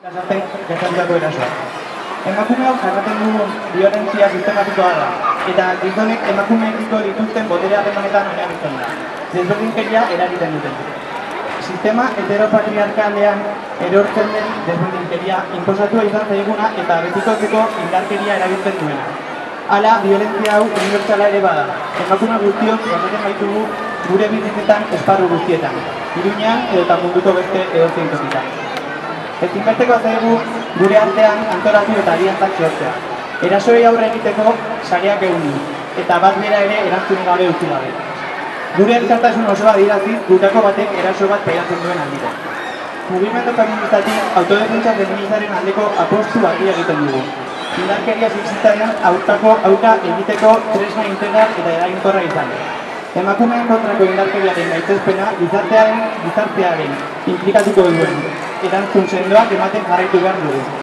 Gertatutako erasoa. Emakume hau jasaten dugun biolentzia sistematikoa da, eta gizonek emakumeekiko dituzten botere harremanetan oinarritzen da. Desberdinkeria eragiten duten. Sistema heteropatriarkalean erortzen den desberdinkeria inposatua izan zaiguna eta betikotzeko indarkeria erabiltzen duena. Hala, biolentzia hau unibertsala ere bada. Emakume guztiok jasaten baitugu gure bizitzetan esparru guztietan, Iruñean edota munduko beste edozein tokitan. Ezinbestekoa zaigu gure artean antolatu eta aliantzak sortzea. Erasoei aurre egiteko sareak egundu, eta bat bera ere erantzunik gabe utzi gabe. Gure elkartasun osoa adieraztiz gutako batek eraso bat pairatzen duen aldiko. Mugimendu feministatik autodefentsa feministaren aldeko apostu bati egiten dugu. Indarkeria sexistaren aurka egiteko tresna integral eta eraginkorra izan. Emakumeen kontrako indarkeriaren gaitzespena gizartearen implikatuko duen. Erantzun sendoak ematen jarraitu behar dugu.